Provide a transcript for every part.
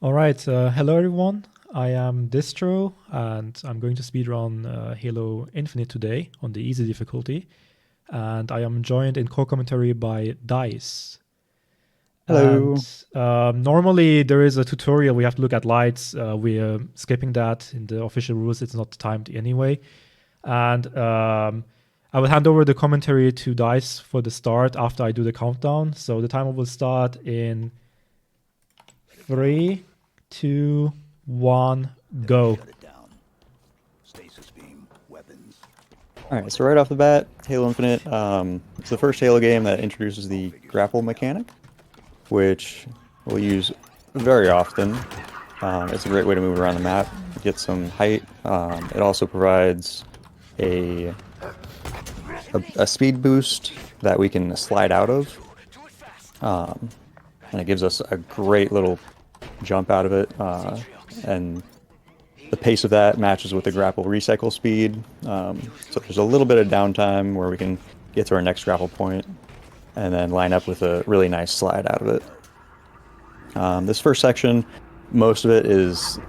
Alright, hello everyone. I am Distro, and I'm going to speedrun Halo Infinite today on the easy difficulty. And I am joined in co-commentary by Dice. Hello. And normally there is a tutorial, we have to look at lights. We're skipping that in the official rules, it's not timed anyway. And I will hand over the commentary to Dice for the start after I do the countdown. So the timer will start in 3, 2, 1, go. Alright, so right off the bat, Halo Infinite, it's the first Halo game that introduces the grapple mechanic, which we'll use very often. It's a great way to move around the map, get some height. It also provides a speed boost that we can slide out of. And it gives us a great little jump out of it. And the pace of that matches with the grapple recycle speed. So there's a little bit of downtime where we can get to our next grapple point and then line up with a really nice slide out of it. This first section, most of it is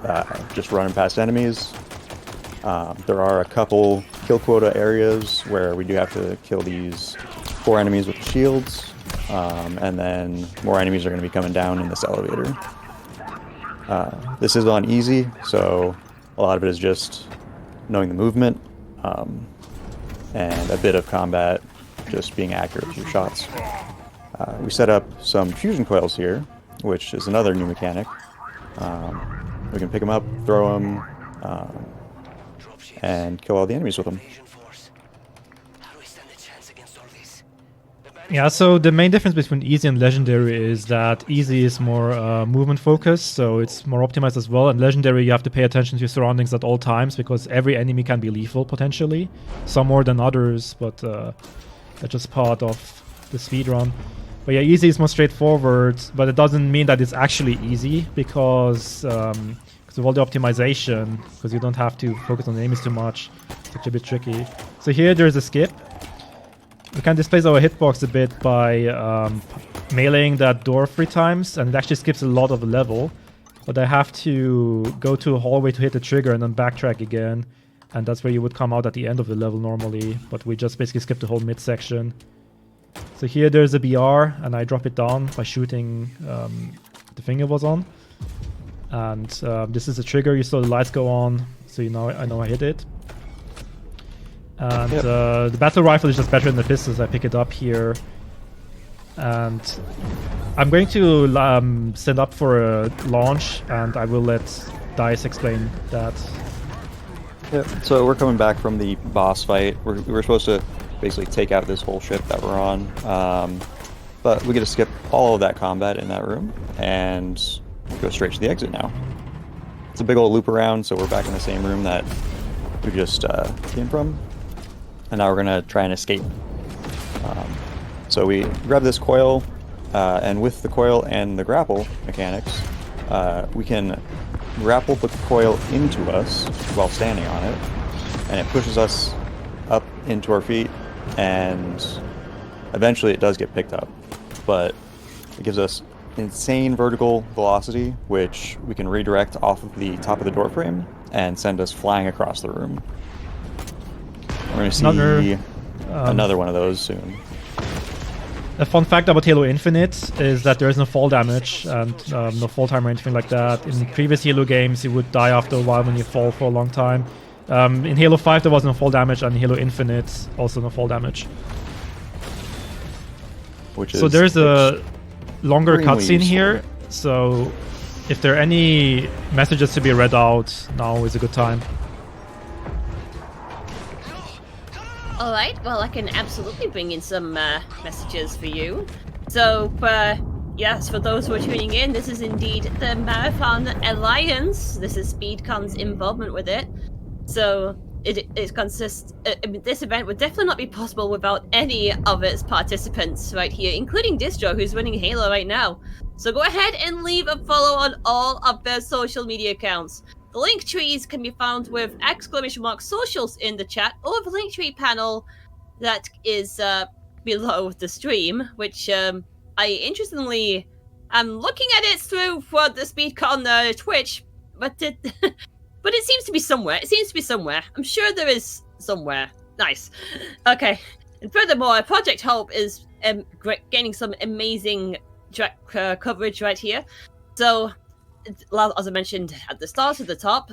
just running past enemies. There are a couple kill quota areas where we do have to kill these 4 enemies with the shields, and then more enemies are going to be coming down in this elevator. This is on easy, so a lot of it is just knowing the movement, and a bit of combat, just being accurate with your shots. We set up some fusion coils here, which is another new mechanic. We can pick them up, throw them, and kill all the enemies with them. Yeah, so the main difference between easy and legendary is that easy is more movement focused, so it's more optimized as well. And legendary, you have to pay attention to your surroundings at all times because every enemy can be lethal potentially, some more than others, but that's just part of the speedrun. But yeah, easy is more straightforward, but it doesn't mean that it's actually easy because of all the optimization, because you don't have to focus on the enemies too much. It's actually a bit tricky. So here there's a skip. We can displace our hitbox a bit by meleeing that door 3 times, and it actually skips a lot of the level. But I have to go to a hallway to hit the trigger and then backtrack again, and that's where you would come out at the end of the level normally, but we just basically skip the whole midsection. So here there's a BR, and I drop it down by shooting the thing it was on. And this is a trigger, you saw the lights go on, so you know I know I hit it. And the battle rifle is just better than the pistols. I pick it up here. And I'm going to send up for a launch, and I will let Dice explain that. Yep, so we're coming back from the boss fight. We're supposed to basically take out this whole ship that we're on. But we get to skip all of that combat in that room and go straight to the exit now. It's a big old loop around, so we're back in the same room that we just came from. And now we're going to try and escape. So we grab this coil, and with the coil and the grapple mechanics, we can grapple the coil into us while standing on it, and it pushes us up into our feet, and eventually it does get picked up. But it gives us insane vertical velocity, which we can redirect off of the top of the door frame and send us flying across the room. We're going to see another one of those soon. A fun fact about Halo Infinite is that there is no fall damage and no fall time or anything like that. In previous Halo games, you would die after a while when you fall for a long time. In Halo 5, there was no fall damage, and in Halo Infinite, also no fall damage. So there's a longer cutscene here, so if there are any messages to be read out, now is a good time. Alright, well I can absolutely bring in some messages for you. So, yes, for those who are tuning in, this is indeed the Marathon Alliance. This is SpeedCon's involvement with it. So, it consists... this event would definitely not be possible without any of its participants right here, including Distro, who's running Halo right now. So go ahead and leave a follow on all of their social media accounts. The link trees can be found with !socials in the chat, or the link tree panel that is below the stream, which I interestingly I'm looking at it through for the SpeedCon Twitch, but it but it seems to be somewhere. It seems to be somewhere. I'm sure there is somewhere. Nice. Okay. And furthermore, Project Hope is gaining some amazing coverage right here. So, as I mentioned at the start, at the top,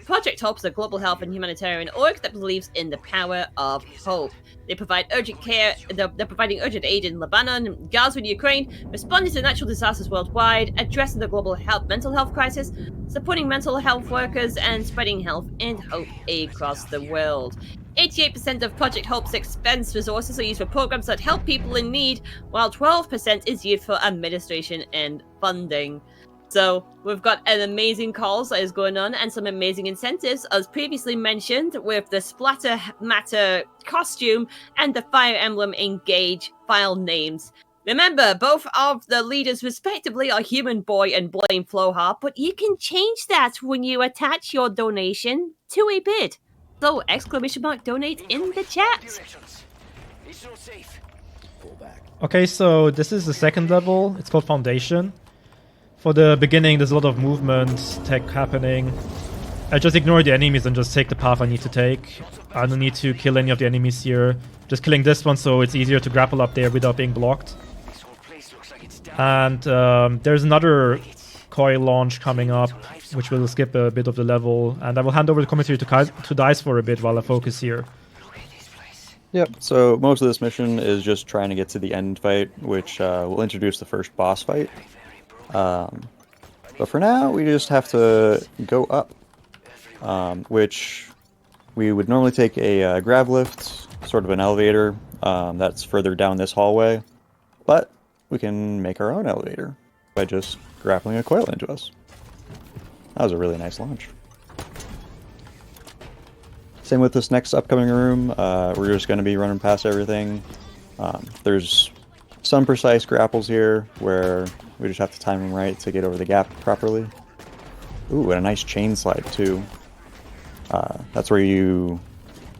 Project Hope is a global health and humanitarian org that believes in the power of hope. They provide urgent care. They're providing urgent aid in Lebanon, Gaza, and Ukraine, responding to natural disasters worldwide, addressing the global mental health crisis, supporting mental health workers, and spreading health and hope across the world. 88% of Project Hope's expense resources are used for programs that help people in need, while 12% is used for administration and funding. So we've got an amazing cause that is going on and some amazing incentives, as previously mentioned, with the Splatter Matter costume and the Fire Emblem Engage file names. Remember, both of the leaders respectively are Human Boy and Blame Flowharp, but you can change that when you attach your donation to a bid. So, !donate in the chat. Okay, so this is the second level. It's called Foundation. For the beginning, there's a lot of movement tech happening. I just ignore the enemies and just take the path I need to take. I don't need to kill any of the enemies here. Just killing this one so it's easier to grapple up there without being blocked. And there's another coil launch coming up, which will skip a bit of the level. And I will hand over the commentary to Dice for a bit while I focus here. Yep, so most of this mission is just trying to get to the end fight, which will introduce the first boss fight. But for now, we just have to go up, which we would normally take a grav lift, sort of an elevator, that's further down this hallway, but we can make our own elevator by just grappling a coil into us. That was a really nice launch. Same with this next upcoming room. We're just going to be running past everything. There's some precise grapples here where we just have to time them right to get over the gap properly. Ooh, and a nice chain slide too. That's where you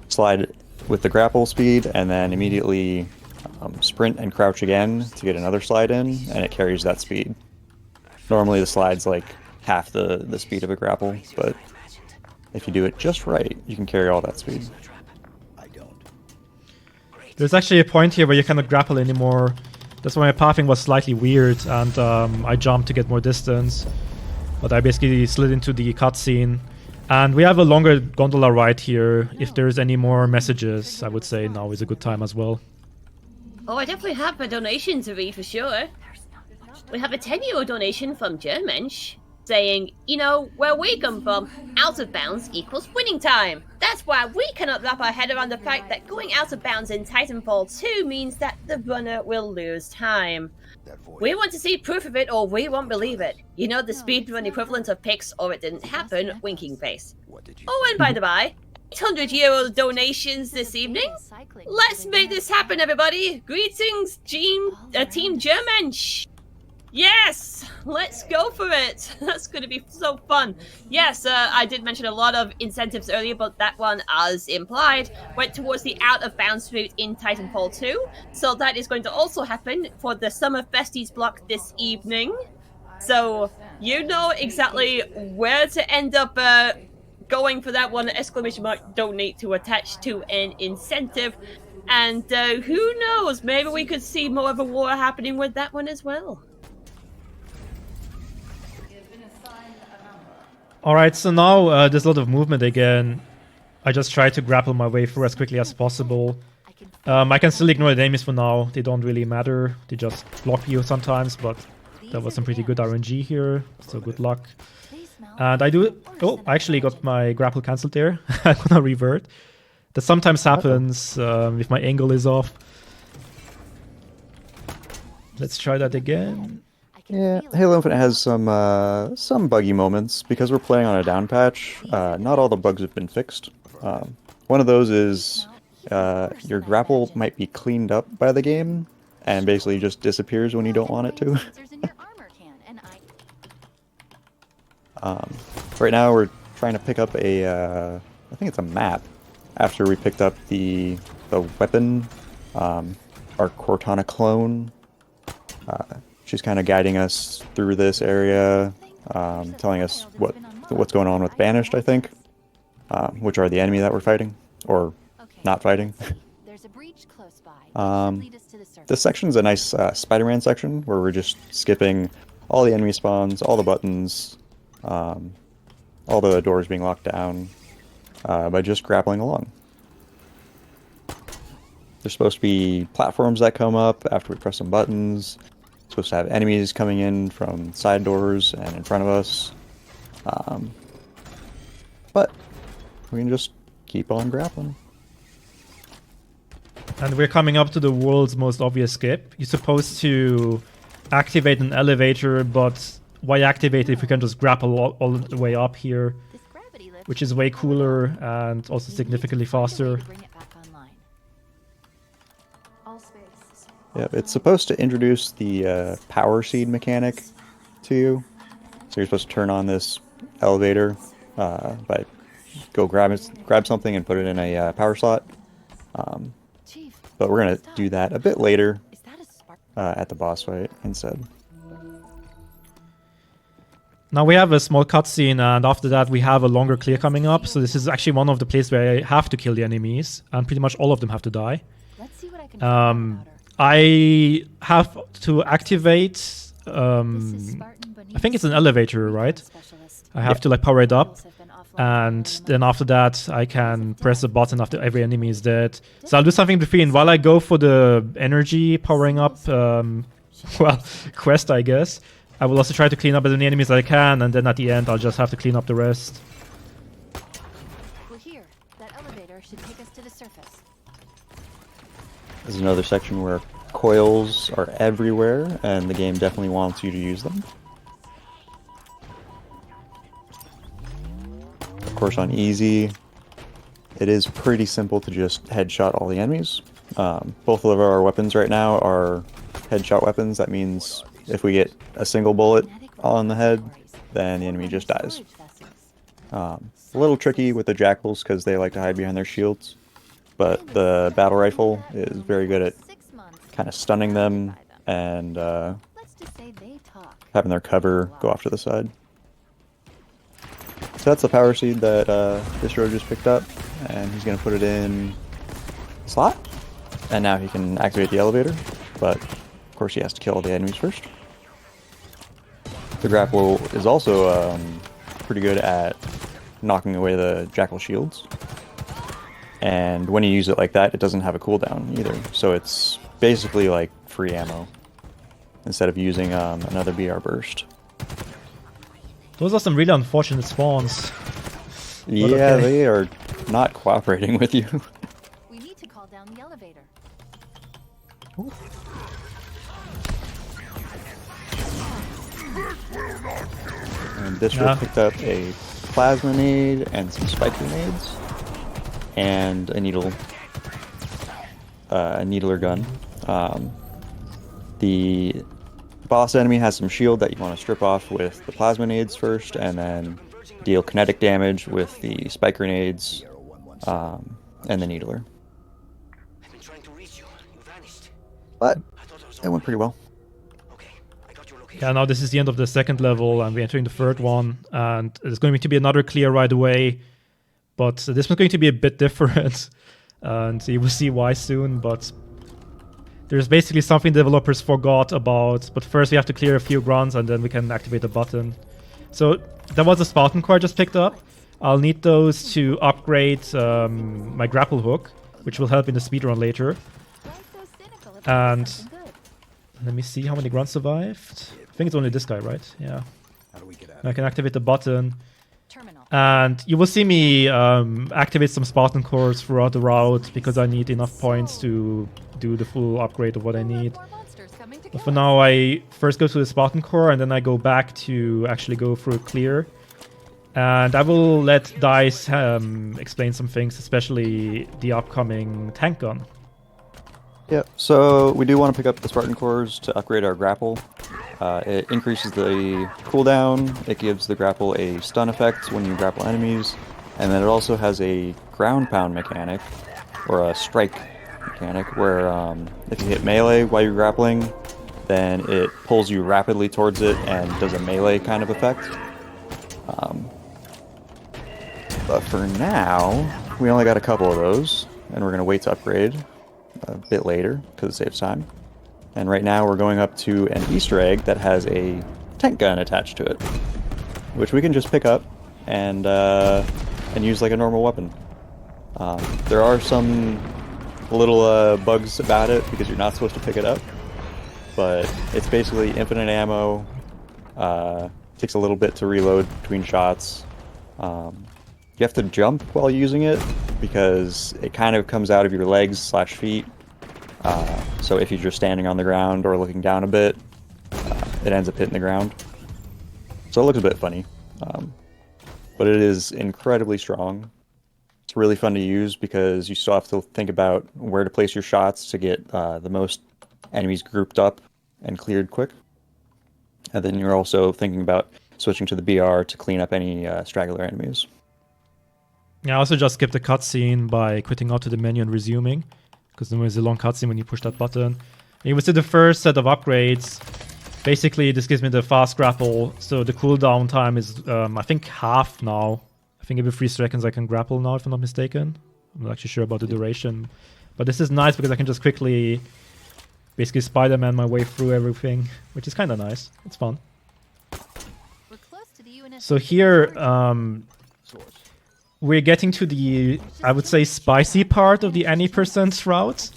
slide with the grapple speed and then immediately sprint and crouch again to get another slide in, and it carries that speed. Normally the slide's like half the speed of a grapple, but if you do it just right, you can carry all that speed. There's actually a point here where you cannot grapple anymore. That's why my pathing was slightly weird, and I jumped to get more distance. But I basically slid into the cutscene. And we have a longer gondola ride here. If there's any more messages, I would say now is a good time as well. Oh, I definitely have a donation to read for sure. We have a 10-euro donation from Germensch saying, you know, where we come from, out of bounds equals winning time. That's why we cannot wrap our head around the fact that going out of bounds in Titanfall 2 means that the runner will lose time. We want to see proof of it or we won't believe it. You know, the speedrun equivalent of pics or it didn't happen, winking face. Oh, and by the by, 800 euro donations this evening. Let's make this happen, everybody. Greetings, Team Germensch. Yes, let's go for it. That's going to be so fun. Yes, I did mention a lot of incentives earlier, but that one, as implied, went towards the out-of-bounds route in Titanfall 2. So that is going to also happen for the Summer Festies block this evening. So you know exactly where to end up going for that one, ! Donate to attach to an incentive. And who knows, maybe we could see more of a war happening with that one as well. Alright, so now there's a lot of movement again. I just try to grapple my way through as quickly as possible. I can still ignore the enemies for now. They don't really matter. They just block you sometimes, but that was some pretty good RNG here, so good luck. And I do... Oh, I actually got my grapple cancelled there. I'm gonna revert. That sometimes happens if my angle is off. Let's try that again. Yeah, Halo Infinite has some buggy moments because we're playing on a down patch. Not all the bugs have been fixed. One of those is your grapple might be cleaned up by the game and basically just disappears when you don't want it to. Right now we're trying to pick up a, I think it's a map, after we picked up the weapon, our Cortana clone. She's kind of guiding us through this area, telling us what's going on with Banished, I think, which are the enemy that we're fighting, or not fighting. There's a breach close by. This section's a nice Spider-Man section where we're just skipping all the enemy spawns, all the buttons, all the doors being locked down by just grappling along. There's supposed to be platforms that come up after we press some buttons. Supposed to have enemies coming in from side doors and in front of us. But we can just keep on grappling. And we're coming up to the world's most obvious skip. You're supposed to activate an elevator, but why activate it if you can just grapple all the way up here, which is way cooler and also significantly faster. Yeah, it's supposed to introduce the power seed mechanic to you. So you're supposed to turn on this elevator by go grab something and put it in a power slot. But we're gonna do that a bit later at the boss fight instead. Now we have a small cutscene, and after that we have a longer clear coming up. So this is actually one of the places where I have to kill the enemies, and pretty much all of them have to die. I have to activate, I think it's an elevator, right? I have to like power it up, and then after that I can press a button after every enemy is dead. So I'll do something between while I go for the energy powering up, quest, I guess. I will also try to clean up as many enemies as I can, and then at the end I'll just have to clean up the rest. We're here. That elevator should take us to the surface. There's another section where coils are everywhere, and the game definitely wants you to use them. Of course, on easy, it is pretty simple to just headshot all the enemies. Both of our weapons right now are headshot weapons. That means if we get a single bullet on the head, then the enemy just dies. A little tricky with the jackals because they like to hide behind their shields. But the battle rifle is very good at kind of stunning them and having their cover go off to the side. So that's the power seed that Distro just picked up, and he's going to put it in the slot. And now he can activate the elevator, but of course he has to kill all the enemies first. The grapple is also pretty good at knocking away the jackal shields. And when you use it like that, it doesn't have a cooldown either. So it's basically like free ammo instead of using another BR burst. Those are some really unfortunate spawns. Yeah, okay. They are not cooperating with you. We need to call down the elevator. Ooh. And Distro picked up a plasma nade and some spike grenades. And a needler gun. The boss enemy has some shield that you want to strip off with the plasma nades first, and then deal kinetic damage with the spike grenades and the needler. But it went pretty well. Yeah, now this is the end of the second level, and we're entering the third one, and there's going to be another clear right away. But this one's going to be a bit different, and you will see why soon, but there's basically something developers forgot about. But first we have to clear a few grunts, and then we can activate the button. So that was a Spartan core I just picked up. I'll need those to upgrade my grapple hook, which will help in the speedrun later. And let me see how many grunts survived. I think it's only this guy, right? Yeah. I can activate the button. And you will see me activate some Spartan cores throughout the route because I need enough points to do the full upgrade of what I need. But for now, I first go to the Spartan core, and then I go back to actually go through clear. And I will let Dice explain some things, especially the upcoming tank gun. Yeah, so we do want to pick up the Spartan cores to upgrade our grapple. It increases the cooldown, it gives the grapple a stun effect when you grapple enemies, and then it also has a ground pound mechanic, or a strike mechanic, where if you hit melee while you're grappling, then it pulls you rapidly towards it and does a melee kind of effect. But for now, we only got a couple of those, and we're going to wait to upgrade a bit later because it saves time. And right now we're going up to an Easter egg that has a tank gun attached to it, which we can just pick up and use like a normal weapon. There are some little bugs about it because you're not supposed to pick it up, but it's basically infinite ammo. Takes a little bit to reload between shots. You have to jump while using it because it kind of comes out of your legs / feet. So if you're just standing on the ground or looking down a bit, it ends up hitting the ground. So it looks a bit funny. But it is incredibly strong. It's really fun to use because you still have to think about where to place your shots to get the most enemies grouped up and cleared quick. And then you're also thinking about switching to the BR to clean up any straggler enemies. Yeah, I also just skipped the cutscene by quitting out to the menu and resuming, because there was a long cutscene when you push that button. And you would see the first set of upgrades. Basically, this gives me the fast grapple, so the cooldown time is, I think, half now. I think every 3 seconds I can grapple now, if I'm not mistaken. I'm not actually sure about the duration. But this is nice because I can just quickly, basically Spider-Man my way through everything, which is kind of nice. It's fun. We're close to the UNS. So here, we're getting to the, I would say, spicy part of the any percent route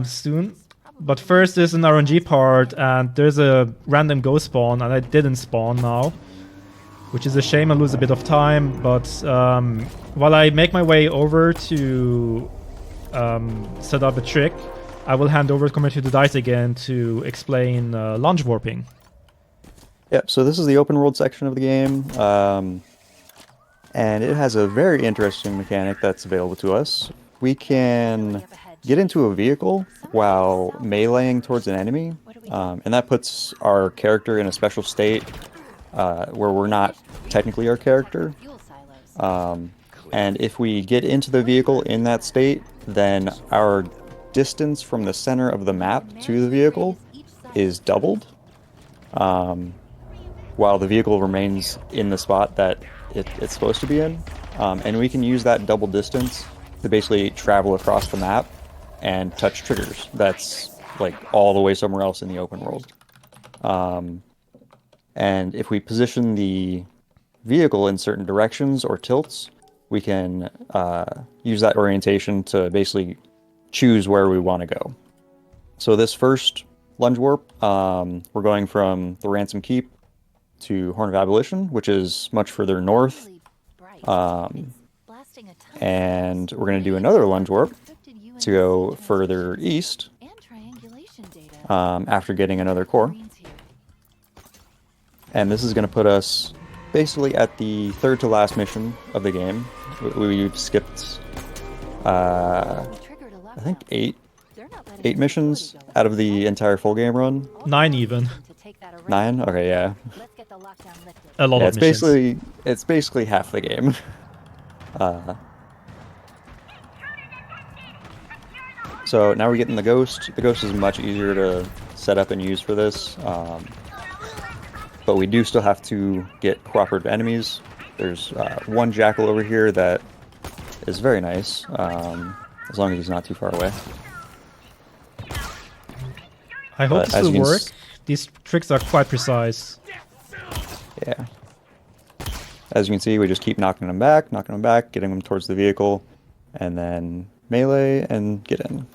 soon. But first there's an RNG part, and there's a random ghost spawn, and I didn't spawn now, which is a shame. I lose a bit of time, but while I make my way over to set up a trick, I will hand over to the dice again to explain launch warping. Yep, so this is the open world section of the game. And it has a very interesting mechanic that's available to us. We can get into a vehicle while meleeing towards an enemy, and that puts our character in a special state where we're not technically our character. And if we get into the vehicle in that state, then our distance from the center of the map to the vehicle is doubled, while the vehicle remains in the spot that it's supposed to be in. And we can use that double distance to basically travel across the map and touch triggers. That's like all the way somewhere else in the open world. And if we position the vehicle in certain directions or tilts, we can use that orientation to basically choose where we want to go. So this first lunge warp, we're going from the Ransom Keep to Horn of Abolition, which is much further north. And we're going to do another lunge warp to go further east after getting another core. And this is going to put us basically at the third to last mission of the game. We've skipped, I think, eight missions out of the entire full game run. 9 even. 9? Okay, yeah. A lot of missions. It's basically half the game. So now we're getting the Ghost. The Ghost is much easier to set up and use for this. But we do still have to get cooperative enemies. There's one Jackal over here that is very nice, as long as he's not too far away. I hope this will work. These tricks are quite precise. Yeah. As you can see, we just keep knocking them back, getting them towards the vehicle, and then melee and get in.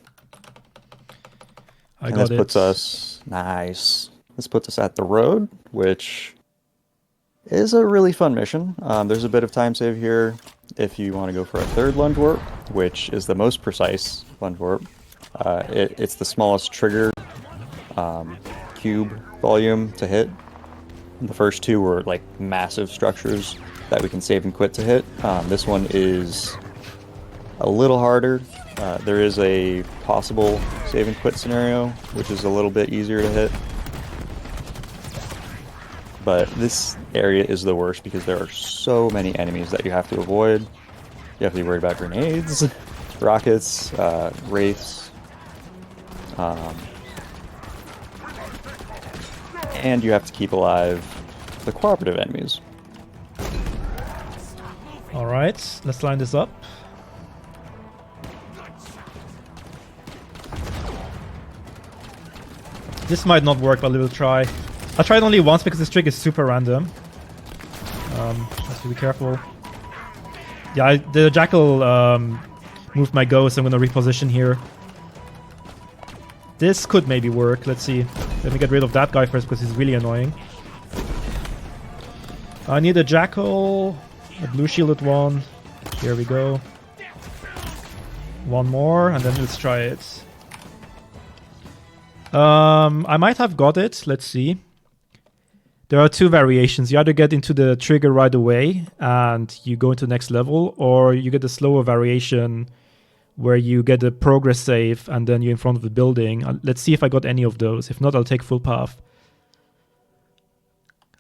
This puts us... Nice. This puts us at the road, which is a really fun mission. There's a bit of time save here if you want to go for a third lunge warp, which is the most precise lunge warp. It's the smallest trigger cube volume to hit. The first two were like massive structures that we can save and quit to hit. This one is a little harder. There is a possible save and quit scenario, which is a little bit easier to hit. But this area is the worst because there are so many enemies that you have to avoid. You have to be worried about grenades, rockets, wraiths. and you have to keep alive the cooperative enemies. Alright, let's line this up. This might not work, but we will try. I tried only once because this trick is super random. Have to be careful. Yeah, the Jackal moved my ghost. I'm gonna reposition here. This could maybe work. Let's see. Let me get rid of that guy first because he's really annoying. I need a Jackal, a blue shielded one. Here we go. One more, and then let's try it. I might have got it. Let's see. There are two variations. You either get into the trigger right away and you go into the next level, or you get a slower variation where you get a progress save and then you're in front of the building. Let's see if I got any of those. If not, I'll take full path.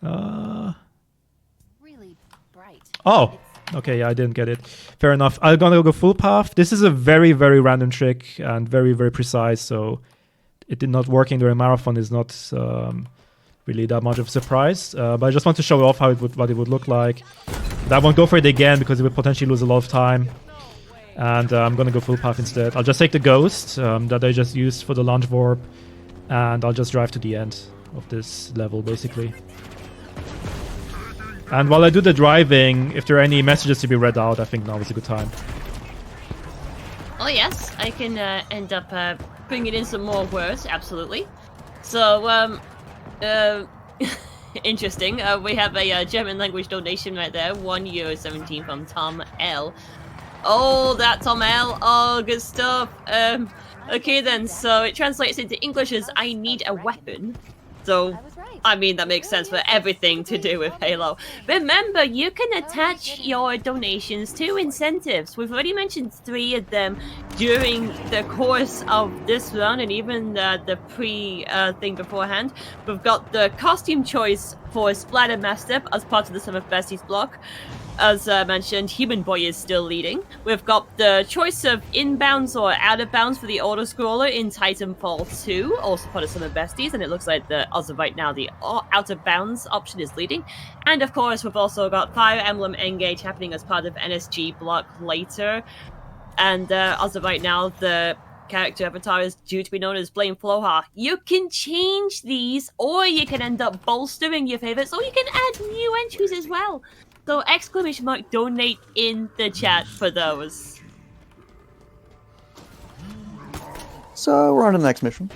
Really bright. Oh, okay, yeah, I didn't get it. Fair enough. I'm gonna go full path. This is a very, very random trick and very, very precise, so it did not working during marathon is not really that much of a surprise. But I just want to show off what it would look like. But I won't go for it again because it would potentially lose a lot of time. And I'm gonna go full path instead. I'll just take the ghost that I just used for the launch warp, and I'll just drive to the end of this level, basically. And while I do the driving, if there are any messages to be read out, I think now is a good time. Oh yes, I can end up bringing in some more words, absolutely. So, interesting. We have a German language donation right there, €1.17 from Tom L. Oh, that Tom L. Oh, good stuff. Okay then, so it translates into English as I need a weapon. So, I mean, that makes sense for everything to do with Halo. Remember, you can attach your donations to incentives. We've already mentioned 3 of them during the course of this run and even the thing beforehand. We've got the costume choice for Splattermaster as part of the Sum of Besties block. As mentioned, Human Boy is still leading. We've got the choice of inbounds or out of bounds for the auto-scroller in Titanfall 2, also part of Summer Besties, and it looks like as of right now the out of bounds option is leading. And of course, we've also got Fire Emblem Engage happening as part of NSG block later. And as of right now, the character avatar is due to be known as Blame Floha. You can change these, or you can end up bolstering your favorites, or you can add new entries as well. So ! Donate in the chat for those. So we're on to the next mission.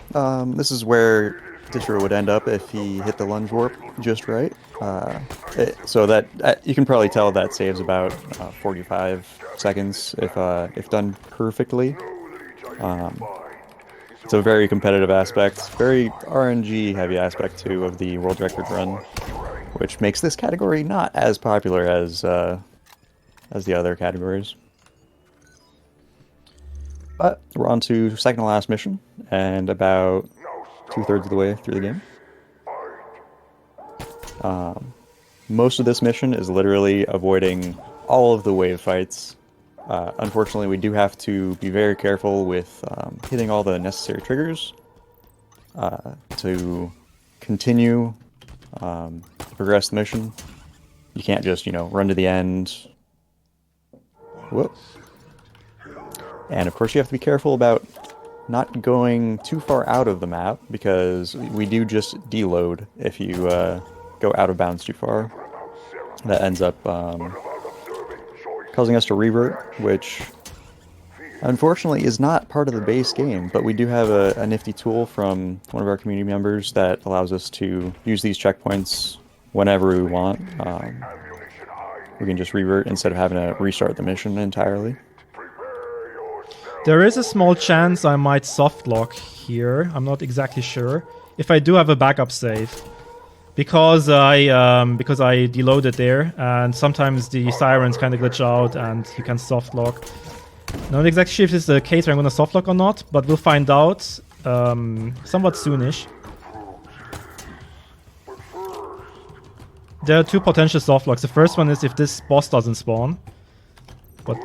This is where Distro would end up if he hit the lunge warp just right. So that you can probably tell that saves about 45 seconds if done perfectly. It's a very competitive aspect, very RNG heavy aspect too of the world record run, which makes this category not as popular as the other categories. But we're on to second to last mission, and about 2/3 of the way through the game. Most of this mission is literally avoiding all of the wave fights. Unfortunately, we do have to be very careful with hitting all the necessary triggers to continue progress the mission. You can't just, run to the end. Whoop. And of course you have to be careful about not going too far out of the map, because we do just deload if you go out of bounds too far. That ends up causing us to revert, which unfortunately is not part of the base game, but we do have a nifty tool from one of our community members that allows us to use these checkpoints whenever we want. We can just revert instead of having to restart the mission entirely. There is a small chance I might softlock here. I'm not exactly sure. If I do have a backup save. Because I deloaded there, and sometimes the sirens kind of glitch out and you can softlock. Not exactly sure if this is the case where I'm going to softlock or not, but we'll find out somewhat soonish. There are 2 potential softlocks. The first one is if this boss doesn't spawn. But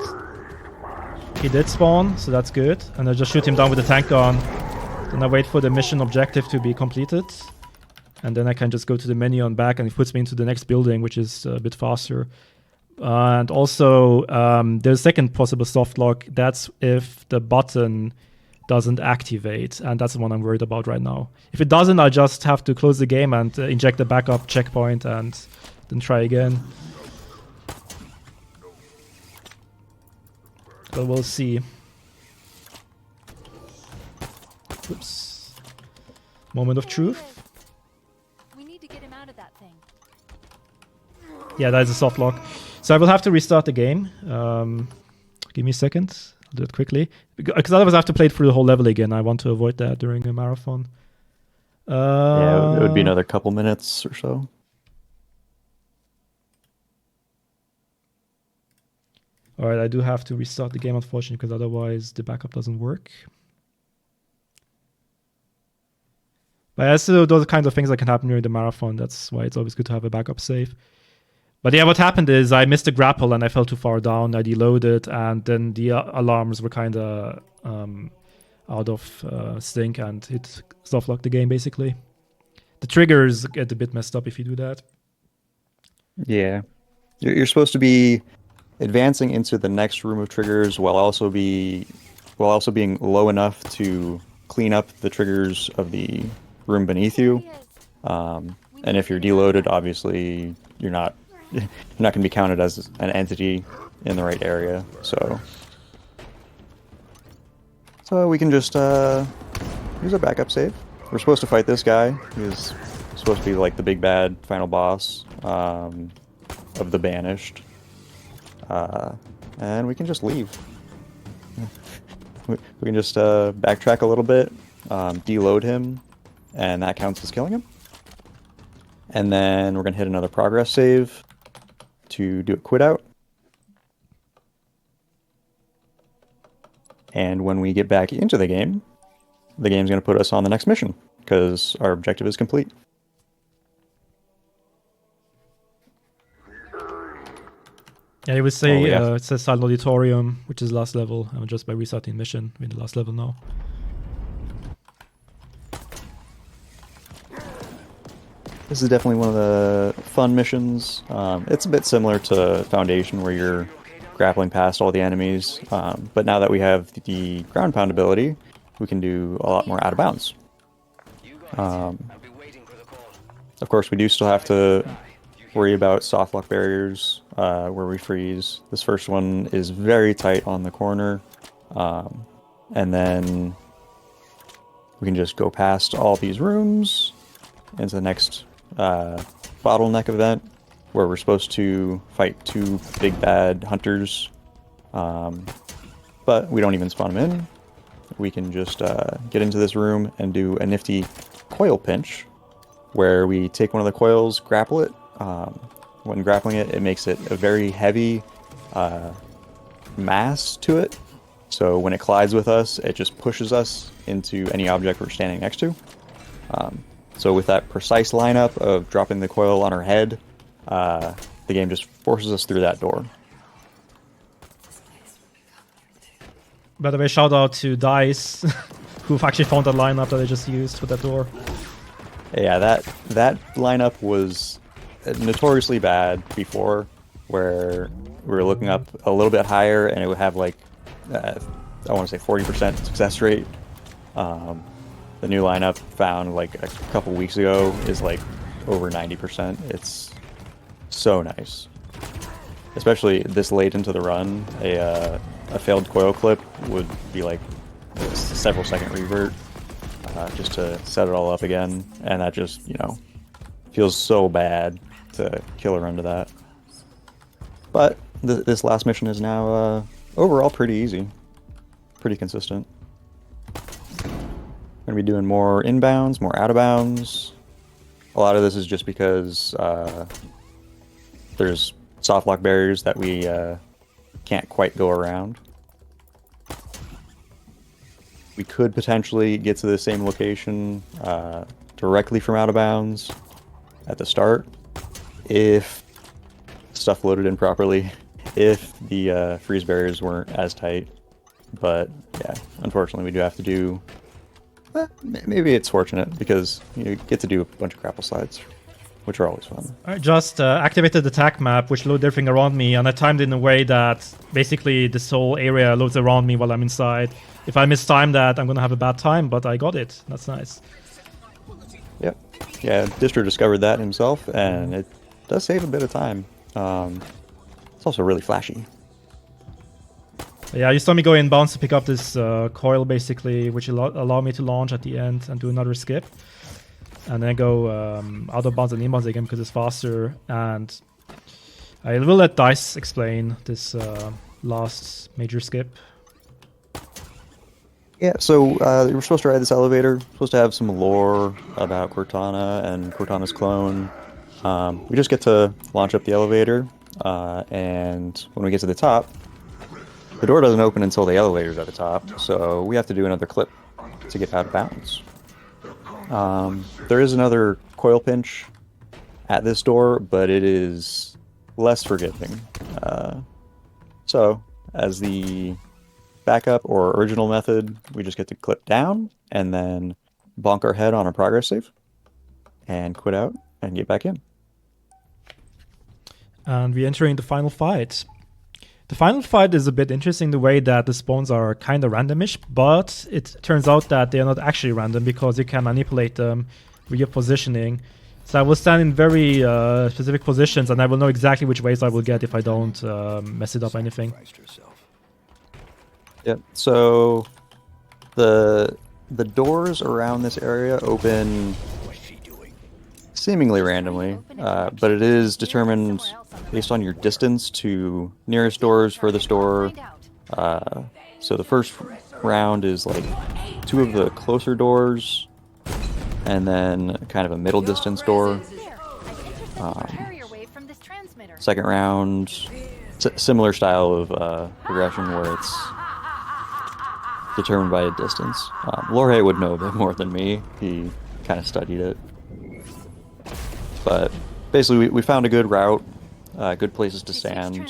he did spawn, so that's good. And I just shoot him down with the tank gun. Then I wait for the mission objective to be completed. And then I can just go to the menu on back, and it puts me into the next building, which is a bit faster. And also, there's a second possible soft lock. That's if the button doesn't activate, and that's the one I'm worried about right now. If it doesn't, I'll just have to close the game and inject the backup checkpoint and then try again. But we'll see. Oops. Moment of truth. We need to get him out of that thing. Yeah, that is a soft lock. So I will have to restart the game. Give me a second. I'll do it quickly. Because otherwise I have to play it through the whole level again. I want to avoid that during a marathon. Yeah, it would be another couple minutes or so. Alright, I do have to restart the game, unfortunately, because otherwise the backup doesn't work. But yeah, so those kinds of things that can happen during the marathon. That's why it's always good to have a backup save. But yeah, what happened is I missed the grapple and I fell too far down. I deloaded, and then the alarms were kind of out of sync, and it soft locked the game, basically. The triggers get a bit messed up if you do that. Yeah. You're supposed to be advancing into the next room of triggers while also being low enough to clean up the triggers of the room beneath you. And if you're deloaded, obviously you're not going to be counted as an entity in the right area. So we can just use a backup save. We're supposed to fight this guy. He's supposed to be like the big bad final boss of the Banished. And we can just leave. We can just backtrack a little bit, deload him, and that counts as killing him. And then we're going to hit another progress save to do a quit out. And when we get back into the game's going to put us on the next mission, because our objective is complete. Yeah, you would say yeah. it says Silent Auditorium, which is the last level. I'm just by restarting mission. We're in the last level now. This is definitely one of the fun missions. It's a bit similar to Foundation, where you're grappling past all the enemies. But now that we have the ground pound ability, we can do a lot more out of bounds. Of course, we do still have to worry about soft lock barriers where we freeze. This first one is very tight on the corner. And then we can just go past all these rooms into the next bottleneck event, where we're supposed to fight two big bad hunters. But we don't even spawn them in. We can just get into this room and do a nifty coil pinch, where we take one of the coils, grapple it. When grappling it, it makes it a very heavy mass to it. So when it collides with us, it just pushes us into any object we're standing next to. So with that precise lineup of dropping the coil on our head, the game just forces us through that door. By the way, shout out to DICE, who've actually found that lineup that I just used for that door. Yeah, that lineup was notoriously bad before, where we were looking up a little bit higher and it would have like, I want to say 40% success rate. The new lineup found like a couple weeks ago is like over 90%. It's so nice. Especially this late into the run, a failed coil clip would be like a several second revert just to set it all up again, and that just, you know, feels so bad to kill a run to that. But this last mission is now overall pretty easy, pretty consistent. We're going to be doing more inbounds, more out of bounds. A lot of this is just because there's soft lock barriers that we can't quite go around. We could potentially get to the same location directly from out of bounds at the start if stuff loaded in properly, if the freeze barriers weren't as tight. But yeah, unfortunately we do have to do Maybe it's fortunate because you get to do a bunch of grapple slides, which are always fun. I just activated the attack map, which loaded everything around me, and I timed it in a way that basically this whole area loads around me while I'm inside. If I mistime that, I'm gonna have a bad time, but I got it. That's nice. Yep. Yeah, Distro discovered that himself, and it does save a bit of time. It's also really flashy. Yeah, you saw me go inbounds to pick up this coil, basically, which allow me to launch at the end and do another skip. And then go out of bounds and inbounds again because it's faster. And I will let Dice explain this last major skip. Yeah, so you were supposed to ride this elevator, supposed to have some lore about Cortana and Cortana's clone. We just get to launch up the elevator, and when we get to the top, the door doesn't open until the elevator's at the top, so we have to do another clip to get out of bounds. There is another coil pinch at this door, but it is less forgiving. So, as the backup or original method, we just get to clip down and then bonk our head on a progress save and quit out and get back in. And we're entering the final fight. The final fight is a bit interesting the way that the spawns are kind of randomish, but it turns out that they are not actually random because you can manipulate them with your positioning. So I will stand in very specific positions and I will know exactly which ways I will get if I don't mess it up anything. Yep, so the doors around this area open seemingly randomly, but it is determined based on your distance to nearest doors, furthest door. So the first round is like 2 of the closer doors, and then kind of a middle distance door. Second round, similar style of progression where it's determined by a distance. Lorhe would know a bit more than me. He kind of studied it. But basically, we found a good route, good places to stand,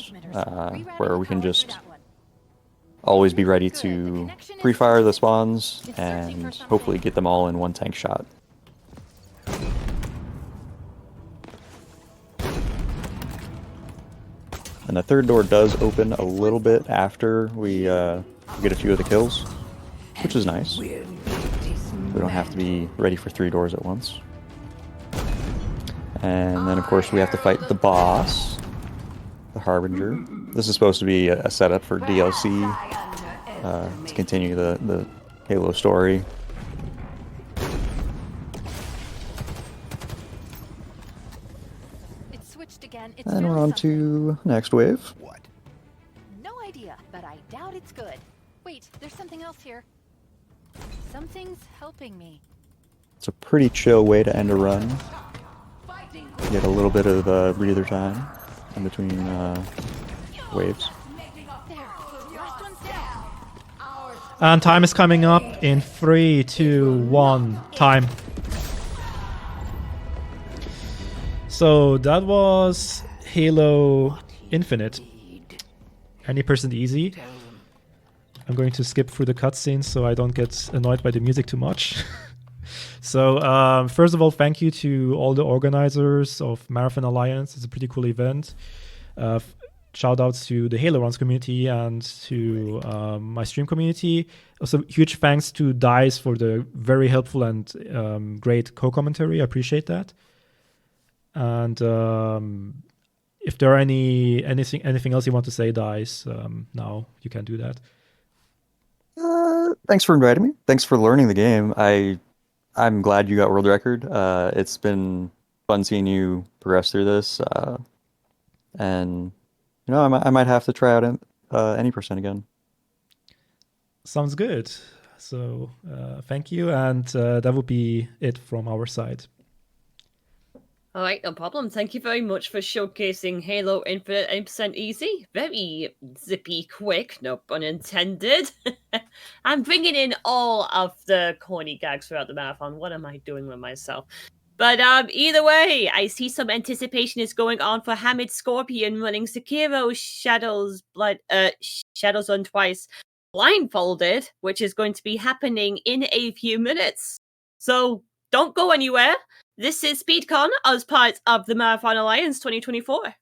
where we can just always be ready to pre-fire the spawns and hopefully get them all in one tank shot. And the third door does open a little bit after we get a few of the kills, which is nice. We don't have to be ready for 3 doors at once. And then, of course, we have to fight the boss, the Harbinger. This is supposed to be a setup for DLC to continue the Halo story. It switched again. It's And we're really on to next wave. What? No idea, but I doubt it's good. Wait, there's something else here. Something's helping me. It's a pretty chill way to end a run. Get a little bit of breather time in between waves. There, last one's down. And time is coming up in 3, 2, 1, time. So that was Halo Infinite. Any percent easy. I'm going to skip through the cutscenes so I don't get annoyed by the music too much. So first of all, thank you to all the organizers of Marathon Alliance. It's a pretty cool event. Shout outs to the Halo Runs community and to my stream community. Also, huge thanks to DICE for the very helpful and great co-commentary. I appreciate that. And if there are anything else you want to say, DICE, now you can do that. Thanks for inviting me. Thanks for learning the game. I'm glad you got world record. It's been fun seeing you progress through this, and you know I might have to try out any percent again. Sounds good. So thank you, and that would be it from our side. All right, no problem. Thank you very much for showcasing Halo Infinite 80% easy. Very zippy quick, no pun intended. I'm bringing in all of the corny gags throughout the marathon. What am I doing with myself? But either way, I see some anticipation is going on for Hamid Scorpion running Sekiro Shadows Blood Shadows on twice. blindfolded, which is going to be happening in a few minutes. So don't go anywhere. This is SpeedCon as part of the Marathon Alliance 2024.